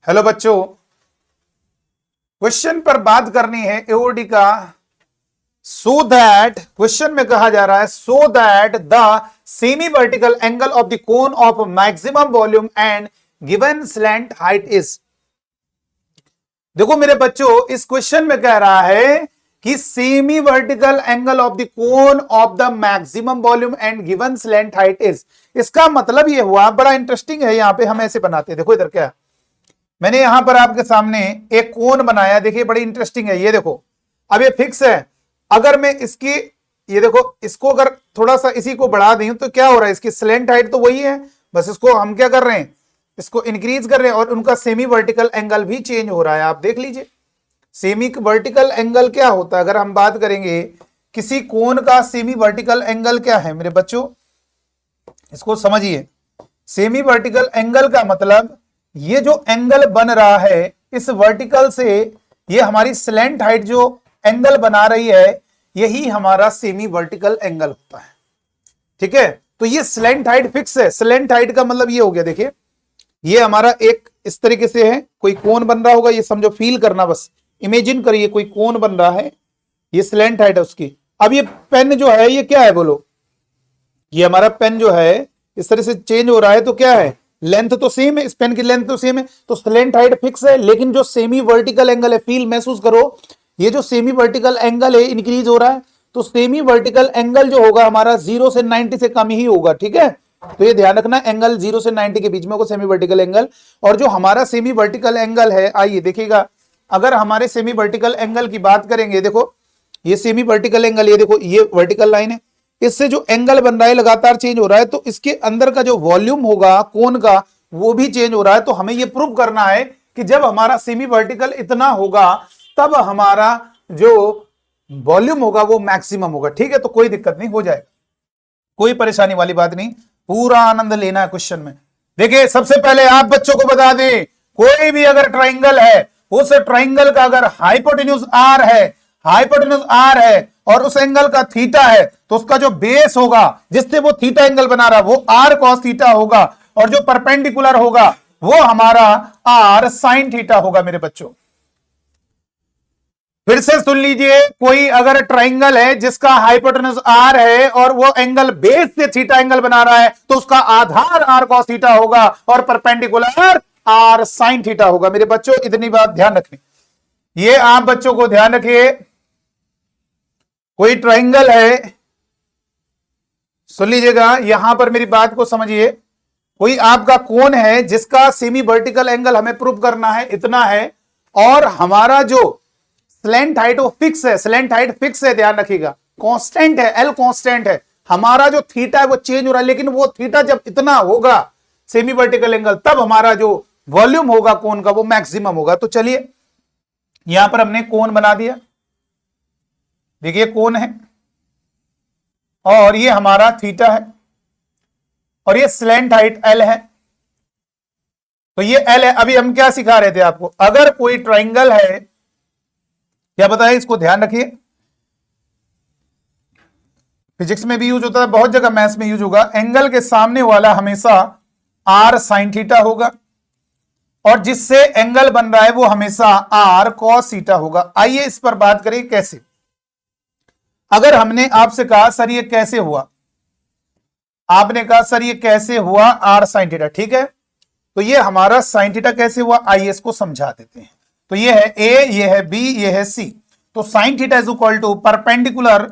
Hello बच्चों, question पर बात करनी है एओडी का। सो दैट क्वेश्चन में कहा जा रहा है so that the semi vertical angle of the cone of maximum volume and given slant height is. देखो मेरे बच्चों, इस क्वेश्चन में कह रहा है कि semi vertical angle of the cone of the maximum volume and given slant height is. इसका मतलब यह हुआ, बड़ा इंटरेस्टिंग है। यहां पे हम ऐसे बनाते हैं, देखो इधर क्या, मैंने यहां पर आपके सामने एक कोन बनाया, देखिए बड़ी इंटरेस्टिंग है। ये देखो, अब ये फिक्स है। अगर मैं इसकी, ये देखो, इसको अगर थोड़ा सा इसी को बढ़ा दूं तो क्या हो रहा है, इसकी स्लैंट हाइट तो वही है, बस इसको हम क्या कर रहे हैं, इसको इंक्रीज कर रहे हैं और उनका सेमी वर्टिकल एंगल भी चेंज हो रहा है। आप देख लीजिए, सेमी वर्टिकल एंगल क्या होता है। अगर हम बात करेंगे किसी कोन का सेमी वर्टिकल एंगल क्या है मेरे बच्चों, इसको समझिए। सेमी वर्टिकल एंगल का मतलब ये जो एंगल बन रहा है इस वर्टिकल से, ये हमारी स्लैंट हाइट जो एंगल बना रही है, यही हमारा सेमी वर्टिकल एंगल होता है। ठीक है, तो ये स्लैंट हाइट फिक्स है। स्लैंट हाइट का मतलब ये हो गया, देखिए ये हमारा एक इस तरीके से है, कोई कोन बन रहा होगा, ये समझो, फील करना, बस इमेजिन करिए कोई कोन बन रहा है, ये स्लैंट हाइट है उसकी। अब ये पेन जो है ये क्या है बोलो, ये हमारा पेन जो है इस तरह से चेंज हो रहा है, तो क्या है, लेंथ तो सेम है, इस पेन की लेंथ तो सेम है, तो स्लैंट हाइट फिक्स है। लेकिन जो सेमी वर्टिकल एंगल है, फील महसूस करो, ये जो सेमी वर्टिकल एंगल है इंक्रीज हो रहा है, तो सेमी वर्टिकल एंगल जो होगा हमारा 0 से 90 से कम ही होगा। ठीक है, तो ये ध्यान रखना, एंगल 0 से 90 के बीच में होगा सेमी वर्टिकल एंगल। और जो हमारा सेमी वर्टिकल एंगल है, आइए देखिएगा, अगर हमारे सेमी वर्टिकल एंगल की बात करेंगे, देखो ये सेमी वर्टिकल एंगल, ये देखो ये वर्टिकल लाइन है, इससे जो एंगल बन रहा है लगातार चेंज हो रहा है, तो इसके अंदर का जो वॉल्यूम होगा कोन का वो भी चेंज हो रहा है। तो हमें ये प्रूव करना है कि जब हमारा सेमी वर्टिकल इतना होगा तब हमारा जो वॉल्यूम होगा वो मैक्सिमम होगा। ठीक है, तो कोई दिक्कत नहीं, हो जाएगा, कोई परेशानी वाली बात नहीं, पूरा आनंद लेना है क्वेश्चन में। देखिए सबसे पहले आप बच्चों को बता दें, कोई भी अगर ट्राइंगल है, उस ट्राइंगल का अगर हाइपोटेन्यूज आर है, हाइपोटेन्यूज आर है और उस एंगल का थीटा है, तो उसका जो बेस होगा जिससे वो थीटा एंगल बना रहा है वो आर कॉस थीटा होगा, और जो परपेंडिकुलर होगा वो हमारा आर साइन थीटा होगा। मेरे बच्चों फिर से सुन लीजिए, कोई अगर ट्राइंगल है जिसका हाइपोटेन्यूज आर है और वो एंगल बेस से थीटा एंगल बना रहा है, तो उसका आधार आर कॉस थीटा होगा और परपेंडिकुलर आर साइन थीटा होगा। मेरे बच्चों इतनी बात ध्यान रखनी, ये आप बच्चों को ध्यान रखिए। कोई ट्राइंगल है, सुन लीजिएगा, यहां पर मेरी बात को समझिए। कोई आपका कोन है जिसका सेमी वर्टिकल एंगल हमें प्रूव करना है, इतना है, और हमारा जो स्लैंट हाइट वो फिक्स है, स्लैंट हाइट फिक्स है, ध्यान रखिएगा, कांस्टेंट है, एल कांस्टेंट है। हमारा जो थीटा है वो चेंज हो रहा है, लेकिन वो थीटा जब इतना होगा सेमी वर्टिकल एंगल, तब हमारा जो वॉल्यूम होगा कोन का वो मैक्सिमम होगा। तो चलिए यहां पर हमने कोन बना दिया, देखिए कोन है और ये हमारा थीटा है और ये स्लैंट हाइट एल है, तो ये एल है। अभी हम क्या सिखा रहे थे आपको, अगर कोई ट्राइंगल है, क्या बताया, इसको ध्यान रखिए, फिजिक्स में भी यूज होता है, बहुत जगह मैथ्स में यूज होगा। एंगल के सामने वाला हमेशा आर साइन थीटा होगा और जिससे एंगल बन रहा है वो हमेशा आर कॉस थीटा होगा। आइए इस पर बात करें कैसे। अगर हमने आपसे कहा सर ये कैसे हुआ, आपने कहा सर ये कैसे हुआ आर साइन थीटा, ठीक है, तो ये हमारा साइन थीटा कैसे हुआ, आइए इसको समझा देते हैं। तो ये है ए, ये है बी, ये है सी। तो sine theta is equal to perpendicular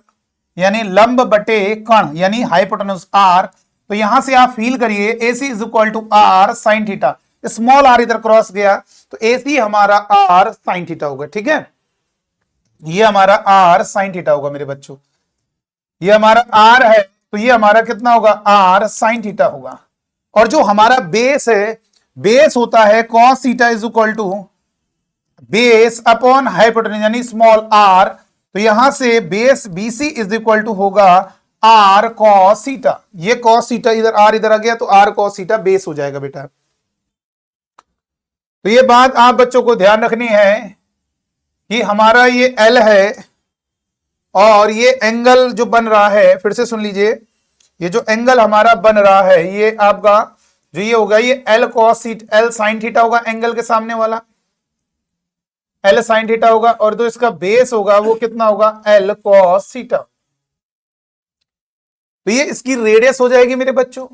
यानी लंब बटे कण यानी हाइपोटेन्यूज आर। तो यहां से आप फील करिए, A C is equal to R sine theta, small r इधर क्रॉस गया, तो ए सी हमारा आर साइन थीटा होगा। ठीक है, ये हमारा आर साइन थीटा होगा मेरे बच्चों, ये हमारा आर है, तो ये हमारा कितना होगा, आर साइन थीटा होगा। और जो हमारा बेस है, बेस होता है cos theta is equal to base upon hypotenuse यानी स्मॉल आर। तो यहां से base BC is equal to होगा आर कॉस थीटा, ये कॉस थीटा इधर आर इधर आ गया, तो आर कॉस थीटा बेस हो जाएगा बेटा। तो ये बात आप बच्चों को ध्यान रखनी है कि हमारा ये एल है और ये एंगल जो बन रहा है, फिर से सुन लीजिए, ये जो एंगल हमारा बन रहा है ये आपका जो ये होगा ये L cos L sine theta होगा, एंगल के सामने वाला एल साइन थीटा होगा, और जो इसका बेस होगा वो कितना होगा, एल कॉस थीटा। तो ये इसकी रेडियस हो जाएगी मेरे बच्चों,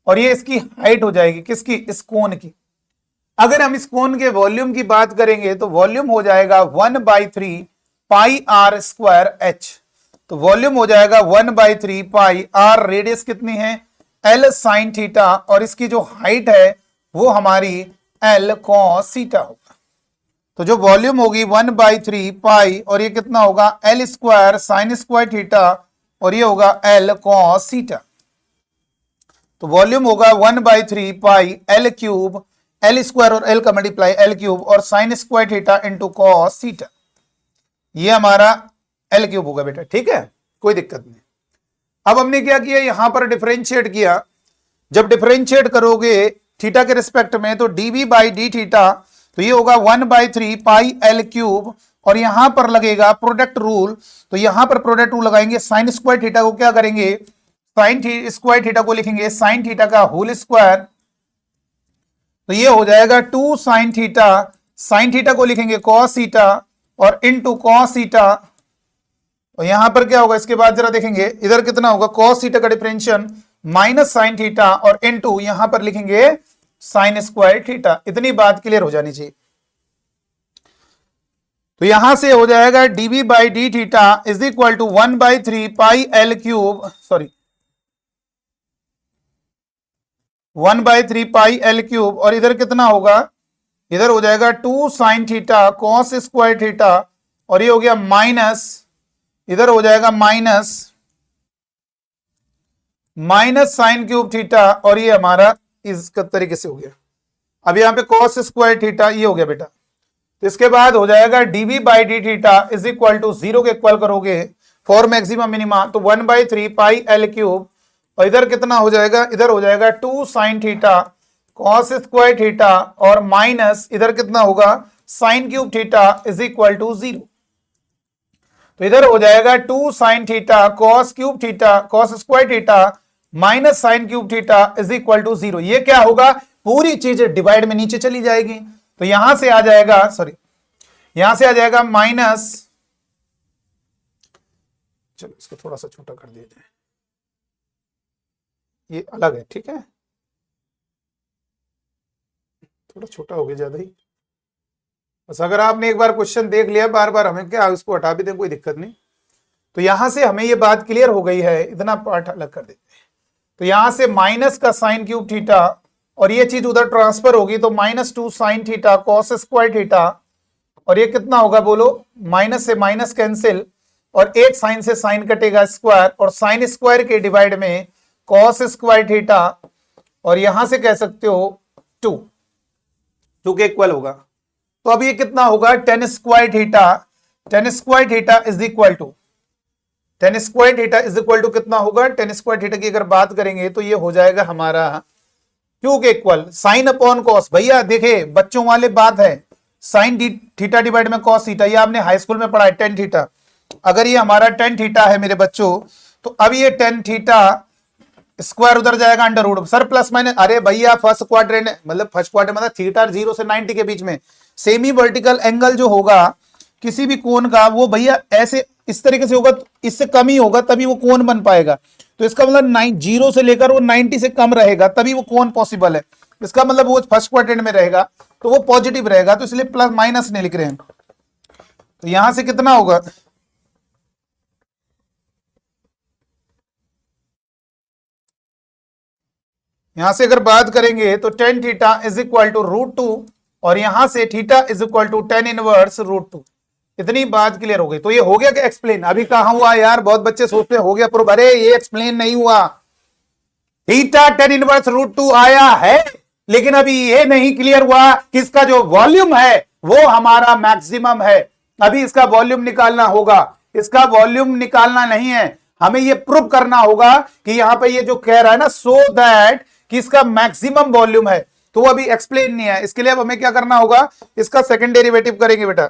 और ये इसकी हाइट हो जाएगी, किसकी, इस कोण की। अगर हम इस कोण के वॉल्यूम की बात करेंगे तो वॉल्यूम हो जाएगा 1/3 पाई आर स्क्वायर एच। तो वॉल्यूम हो जाएगा 1/3 पाई आर, रेडियस कितनी है, एल साइन थीटा, और इसकी जो हाइट है वो हमारी एल कॉस थीटा होगा। तो जो वॉल्यूम होगी 1/3 पाई, और ये कितना होगा, L square sine square theta, और ये होगा एल कॉस थीटा। तो वॉल्यूम होगा 1/3 pi l cube, L square और एल का मल्टीप्लाई एल क्यूब, और sine square theta into cos theta. ये हमारा एल क्यूब होगा बेटा, ठीक है, कोई दिक्कत नहीं। अब हमने क्या किया, यहां पर डिफरेंशिएट किया। जब डिफरेंशिएट करोगे थीटा के रिस्पेक्ट में तो डीवी बाई डी थीटा, तो ये होगा 1/3 पाई एल क्यूब, और यहां पर लगेगा प्रोडक्ट रूल। तो यहां पर प्रोडक्ट रूल लगाएंगे, साइन स्क्वायर थीटा को क्या करेंगे, साइन स्क्वायर थीटा को लिखेंगे साइन थीटा का होल स्क्वायर। तो ये हो जाएगा 2 साइन थीटा को लिखेंगे कॉस थीटा, और इनटू कॉस थीटा। और यहां पर क्या होगा, इसके बाद जरा देखेंगे इधर कितना होगा, कॉस थीटा का डिफरेंशियल माइनस साइन थीटा, और इनटू यहां पर लिखेंगे साइन स्क्वायर थीटा। इतनी बात क्लियर हो जानी चाहिए। तो यहां से हो जाएगा dv by d theta is equal to 1/3 pi l cube, sorry 1/3 pi l cube, और इधर कितना होगा, इधर हो जाएगा 2 sine theta cos square theta, और ये हो गया माइनस, इधर हो जाएगा माइनस साइन क्यूब थीटा, और ये हमारा इस तरीके से हो गया। अब यहां पे कॉस स्क्वायर थीटा ये हो गया बेटा। तो इसके बाद हो जाएगा dv by d theta is equal to 0 के इक्वल करोगे फॉर मैक्सिमम मिनिमा, तो 1/3 पाई एल क्यूब, और इधर कितना हो जाएगा, इधर हो जाएगा 2 sine theta cos square theta, और माइनस इधर कितना होगा sine cube theta is equal to 0। तो इधर हो जाएगा 2 sine theta cos cube theta cos square theta minus sine cube theta is equal to 0। ये क्या होगा, पूरी चीज डिवाइड में नीचे चली जाएगी। तो यहां से आ जाएगा, सॉरी यहां से आ जाएगा माइनस, चलो इसको थोड़ा सा छोटा कर दिया जाए, ये अलग है, ठीक है, थोड़ा छोटा हो गया ज्यादा ही। बस अगर आपने एक बार क्वेश्चन देख लिया, बार बार हमें क्या उसको हटा भी दें, कोई दिक्कत नहीं। तो यहां से हमें ये बात क्लियर हो गई है, इतना पार्ट अलग कर देते हैं। तो यहां से माइनस का साइन क्यूब थीटा, और ये चीज उधर ट्रांसफर होगी, तो -2 sine theta cos square theta, और ये कितना होगा बोलो, माइनस से माइनस कैंसिल, और एक साइन से साइन कटेगा स्क्वायर, और साइन स्क्वायर के डिवाइड में कॉस स्क्वायर थीटा, और यहां से कह सकते हो 2 के इक्वल होगा। तो अब ये कितना होगा, tan square theta is equal to कितना होगा, टेन स्क्वायर थीटा की अगर बात करेंगे तो ये हो जाएगा हमारा क्यू के इक्वल साइन अपॉन कॉस। भैया देखे बच्चों वाले बात है, साइन थीटा डिवाइड में कॉस थीटा, ये आपने हाई स्कूल में पढ़ा है, टेन थीटा। अगर ये हमारा टेन थीटा है मेरे बच्चों, तो अब ये टेन थीटा स्क्वायर उधर जाएगा under root, sir plus minus, अरे भैया फर्स्ट क्वाड्रेंट मतलब थीटा 0 से 90 के बीच में सेमी वर्टिकल एंगल जो होगा किसी भी कोण का, वो भैया ऐसे इस तरीके से होगा, इससे कम ही होगा तभी वो कोण बन पाएगा। तो इसका मतलब 0 से लेकर वो 90 से कम रहेगा तभी वो कोण पॉसिबल है। इसका मतलब वो फर्स्ट क्वाड्रेंट में रहेगा तो वो पॉजिटिव रहेगा, तो इसलिए प्लस माइनस नहीं लिख रहे हैं। तो यहां से कितना होगा, यहां से अगर बात करेंगे तो tan theta is equal to √2, और यहां से theta is equal to tan inverse √2। इतनी बात क्लियर हो गई। तो ये हो गया क्या एक्सप्लेन, अभी कहां हुआ यार, बहुत बच्चे सोचते हो गया प्रूफ, अरे ये एक्सप्लेन नहीं हुआ। थीटा टेन इनवर्स √2 आया है, लेकिन अभी ये नहीं क्लियर हुआ कि इसका जो वॉल्यूम है वो हमारा मैक्सिमम है। अभी इसका वॉल्यूम निकालना होगा, इसका वॉल्यूम निकालना नहीं है, हमें ये प्रूव करना होगा कि यहां पे ये जो कह रहा है ना, सो दैट कि इसका मैक्सिमम वॉल्यूम है, तो वो अभी एक्सप्लेन नहीं है। इसके लिए अब हमें क्या करना होगा, इसका सेकंड डेरिवेटिव करेंगे बेटा।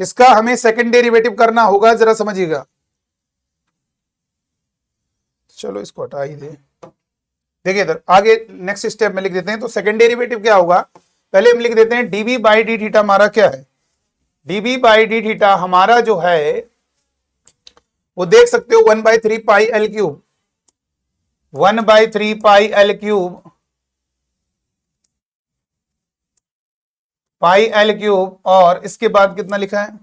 इसका हमें सेकंड डेरिवेटिव करना होगा, जरा समझिएगा। चलो इसको हटा ही दे। देखिए इधर आगे नेक्स्ट स्टेप में लिख देते हैं। तो सेकंड डेरिवेटिव क्या होगा, पहले हम लिख देते हैं डीबी बाई डी थीटा हमारा क्या है, डीबी बाई डी थीटा हमारा जो है वो देख सकते हो 1/3 pi l cube, 1/3 pi l cube, pi l cube, और इसके बाद कितना लिखा है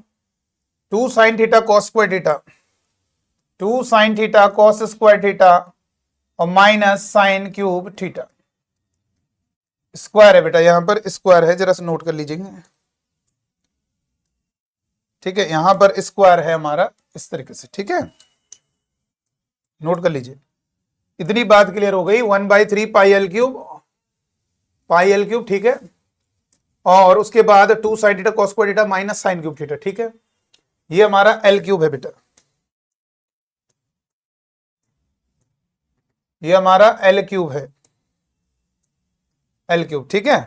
2 sine theta cos square theta, 2 sine theta cos square theta और minus sine cube theta. Square है बेटा, यहां पर स्क्वायर है, जरा से नोट कर लीजिएगा। ठीक है, यहां पर स्क्वायर है हमारा इस तरीके से, ठीक है, नोट कर लीजिए। इतनी बात क्लियर हो गई, 1/3 pi l cube, pi l cube, ठीक है, और उसके बाद 2 sine theta cos square theta minus sine cube theta, ठीक है, ये हमारा एल क्यूब है बेटा, ये हमारा एल क्यूब है, एल क्यूब, ठीक है।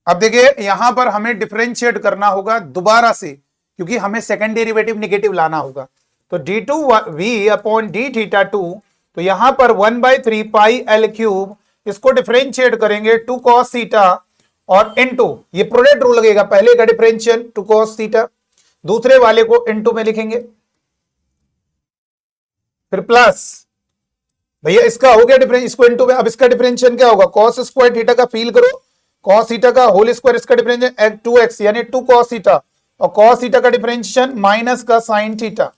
अब देखिए यहां पर हमें डिफरेंशिएट करना होगा दोबारा से, क्योंकि हमें सेकंड डेरिवेटिव नेगेटिव लाना होगा। तो d2v अपॉन डी थीटा 2, तो यहां पर 1/3 पाई एल क्यूब, इसको डिफरेंशिएट करेंगे 2 cos थीटा और इनटू, ये प्रोडक्ट रूल लगेगा, पहले का डिफरेंशियल 2 cos थीटा, दूसरे वाले को इनटू में लिखेंगे, फिर प्लस, भैया इसका हो गया डिफरेंस, इसको इनटू में, अब इसका डिफरेंशियल क्या होगा, cos स्क्वायर थीटा का फील करो, cos थीटा का होल स्क्वायर, इसका डिफरेंशियल 2x यानी 2 cos थीटा, और cos थीटा का डिफरेंशियल माइनस का sin थीटा,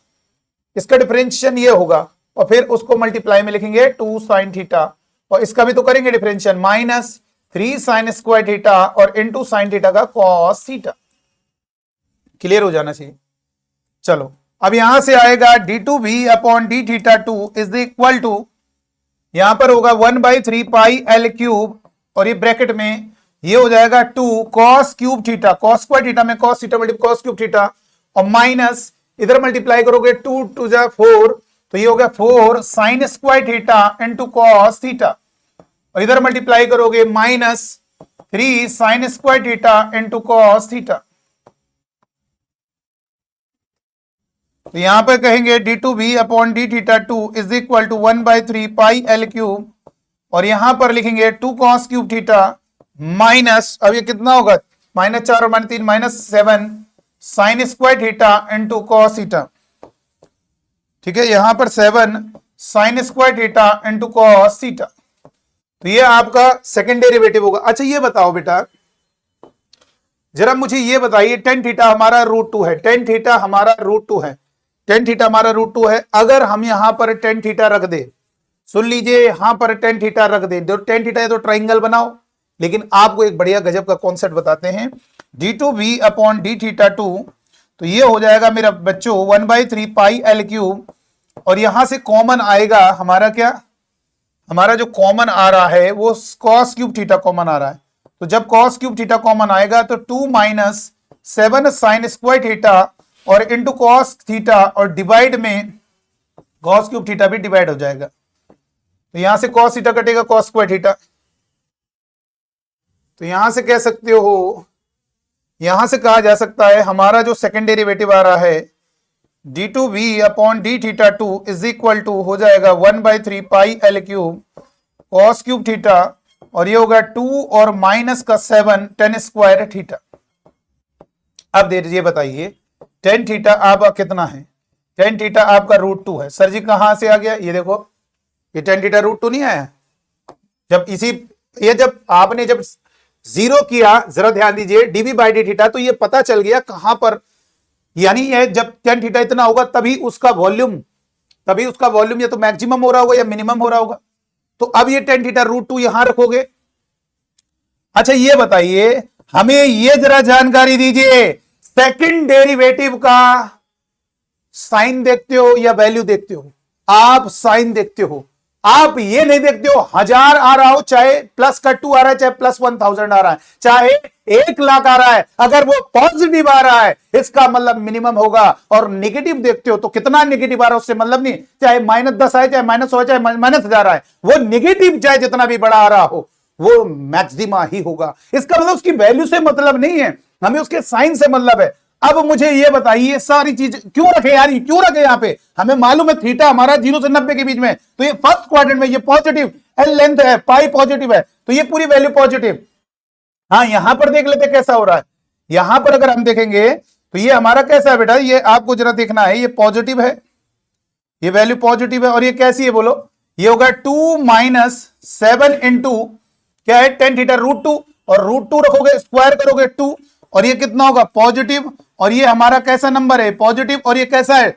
इसका डिफरेंशियल ये होगा, और फिर उसको मल्टीप्लाई में लिखेंगे 2 sin थीटा, और इसका भी तो करेंगे differential minus 3 sin square theta और इनटू sin थीटा का cos थीटा। क्लियर हो जाना चाहिए। चलो अब यहां से आएगा d2v upon d theta 2 is equal to, यहां पर होगा 1/3 पाई एल क्यूब, और ये ब्रैकेट में ये हो जाएगा 2 cos cube theta, cos square theta में cos theta multiply cos cube theta, और माइनस इधर मल्टीप्लाई करोगे 2 2 जा 4, तो ये हो गया 4 sin square theta into cos theta, और इधर मल्टीप्लाई करोगे minus 3 sin square theta into cos theta. तो यहां पर कहेंगे d2v upon d theta 2 is equal to 1/3 pi l cube, और यहां पर लिखेंगे 2 cos क्यूब थीटा माइनस, अब ये कितना होगा, -4 और -3 -7 sine square theta into cos theta, ठीक है, यहां पर 7 sine square theta into cos theta. तो ये आपका सेकंड डेरिवेटिव होगा। अच्छा ये बताओ बेटा, जरा मुझे ये बताइए, tan थीटा हमारा √2 है, tan थीटा हमारा √2 है, tan थीटा हमारा √2 है, अगर हम यहां पर tan थीटा रख दे, सुन लीजिए यहां पर tan थीटा रख दे, जो tan थीटा है तो ट्राइंगल बनाओ, लेकिन आपको एक बढ़िया गजब का कॉन्सेप्ट बताते हैं, d2v अपॉन डी थीटा 2, तो ये हो जाएगा मेरा बच्चों 1/3 पाई एल क्यूब, और यहां से कॉमन आएगा हमारा क्या, हमारा जो कॉमन आ रहा है वो cos क्यूब थीटा कॉमन आ रहा है, तो जब cos क्यूब थीटा कॉमन आएगा तो 2 माइनस 7 साइन स्क्वायर थीटा और इनटू cos थीटा, और डिवाइड में cos क्यूब थीटा भी डिवाइड हो जाएगा, तो यहां से cos थीटा कटेगा cos स्क्वायर थीटा, तो यहां से कह सकते हो, यहां से कहा जा सकता है हमारा जो सेकंड डेरिवेटिव आ रहा है d2v upon d theta 2 is equal to हो जाएगा 1/3 pi l cube cos cube theta, और ये होगा 2 और माइनस का 7 tan स्क्वायर थीटा। अब देखिए बताइए tan थीटा आपका कितना है, tan थीटा आपका √2 है। सर जी कहां से आ गया, ये देखो ये tan थीटा √2 नहीं आया, जब इसी, ये जब आपने जब जीरो किया, जरा ध्यान दीजिए dv बाई डी थीटा, तो ये पता चल गया कहां पर, यानी ये जब tan थीटा इतना होगा तभी उसका वॉल्यूम या तो मैक्सिमम हो रहा होगा या मिनिमम हो रहा होगा। तो अब ये tan थीटा √2 यहां रखोगे। अच्छा ये बताइए हमें ये जरा जानकारी दीजिए, सेकंड डेरिवेटिव का साइन देखते हो या वैल्यू देखते हो? आप साइन देखते हो, आप ये नहीं देखते हो 1000 आ रहा हो, चाहे प्लस का 2 आ रहा है, चाहे प्लस 1000 आ रहा है, चाहे 1 लाख आ रहा है, अगर वो पॉजिटिव आ रहा है इसका मतलब मिनिमम होगा, और नेगेटिव देखते हो तो कितना नेगेटिव आ रहा है उससे मतलब नहीं, चाहे -10 आए, चाहे -100 चाहे -1000 आए, वो नेगेटिव चाहे जितना भी बड़ा आ रहा हो वो मैक्सिमा ही होगा। इसका मतलब उसकी वैल्यू से मतलब नहीं है, हमें उसके साइन से मतलब है। अब मुझे ये बताइए सारी चीज क्यों रखे यार, क्यों रखे यहां पे, हमें मालूम है थीटा हमारा 0 से 90 के बीच में, तो ये फर्स्ट क्वाड्रेंट में ये पॉजिटिव, एल लेंथ है, पाई पॉजिटिव है, तो ये पूरी वैल्यू पॉजिटिव। हाँ यहां पर देख लेते कैसा हो रहा है, यहां पर अगर हम देखेंगे तो ये हमारा कैसा है बेटा, ये आपको जरा देखना है, ये पॉजिटिव है, ये वैल्यू पॉजिटिव है, और ये कैसी है बोलो, ये होगा 2 माइनस 7 इंटू क्या है टेन थीटा रूट 2, और रूट 2 रखोगे स्क्वायर करोगे 2, और ये कितना होगा पॉजिटिव, और ये हमारा कैसा नंबर है पॉजिटिव, और ये कैसा है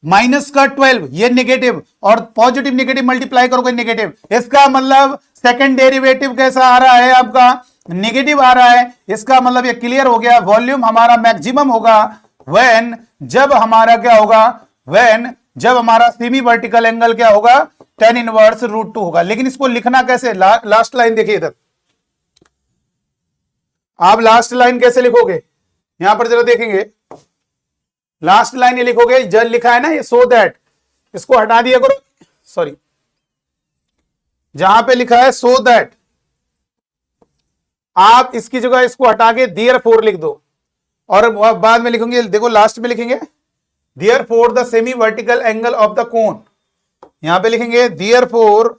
माइनस का 12, ये नेगेटिव, और पॉजिटिव नेगेटिव मल्टीप्लाई करोगे नेगेटिव, इसका मतलब सेकंड डेरिवेटिव कैसा आ रहा है आपका नेगेटिव आ रहा है। इसका मतलब ये क्लियर हो गया, वॉल्यूम हमारा मैक्सिमम होगा व्हेन, जब हमारा क्या होगा, व्हेन जब हमारा सेमी वर्टिकल एंगल क्या होगा tan इनवर्स रूट 2 होगा। लेकिन इसको लिखना कैसे, लास्ट लाइन देखिए इधर, आप लास्ट लाइन कैसे लिखोगे, यहां पर जरा देखेंगे, लास्ट लाइन ये लिखोगे, जब लिखा है ना ये सो दैट, इसको हटा दिया करो, सॉरी जहां पे लिखा है सो दैट, आप इसकी जगह इसको हटा के देयरफॉर लिख दो, और बाद में लिखेंगे, देखो लास्ट में लिखेंगे therefore the semi vertical angle of the cone, यहां पे लिखेंगे therefore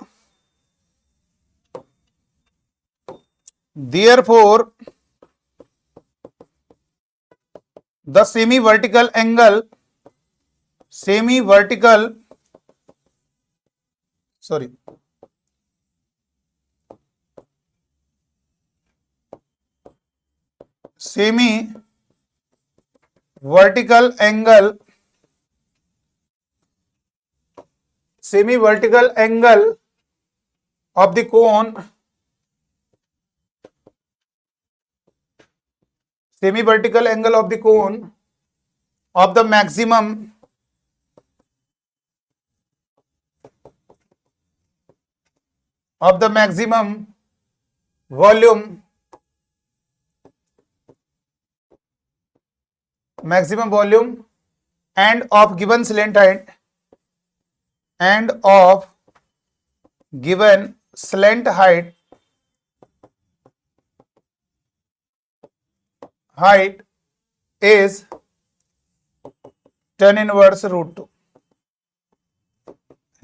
the semi vertical angle, semi vertical sorry semi vertical angle, semi vertical angle of the cone, semi vertical angle of the cone of the maximum volume, maximum volume and of given slant height, and of given slant height is tan inverse root 2,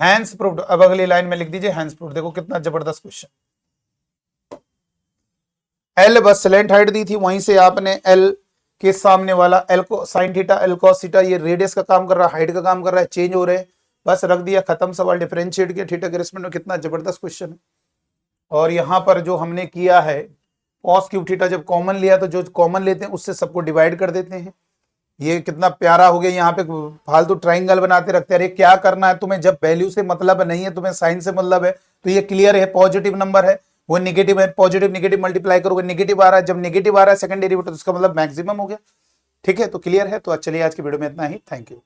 hence proved. अब अगली line में लिख दीजिए hence proved. देखो कितना जबरदस्त question, L बस slant height दी थी, वहीं से आपने एल के सामने वाला एल को sine theta, L cos theta, ये रेडियस का काम कर रहा है, हाइट का काम कर रहा है, चेंज हो रहे हैं, बस रख दिया, खत्म सवाल, डिफरेंशिएट किया थीटा के रिस्पेक्ट में। कितना जबरदस्त क्वेश्चन है। और यहाँ पर जो हमने किया है कॉस क्यूब थीटा, जब कॉमन लिया तो जो कॉमन लेते हैं उससे सबको डिवाइड कर देते हैं। ये कितना प्यारा हो गया। यहाँ पे फालतू ट्राइंगल बनाते रखते हैं, अरे क्या करना है तुम्हें, जब वैल्यू से मतलब नहीं है, तुम्हें साइन से मतलब है, तो ये क्लियर है, पॉजिटिव नंबर है, वो नेगेटिव है, पॉजिटिव नेगेटिव मल्टीप्लाई करोगे नेगेटिव आ रहा है, जब नेगेटिव आ रहा है सेकंड डेरिवेटिव तो उसका मतलब मैक्सिमम हो गया। ठीक है, तो क्लियर है। तो चलिए आज की वीडियो में इतना ही, थैंक यू।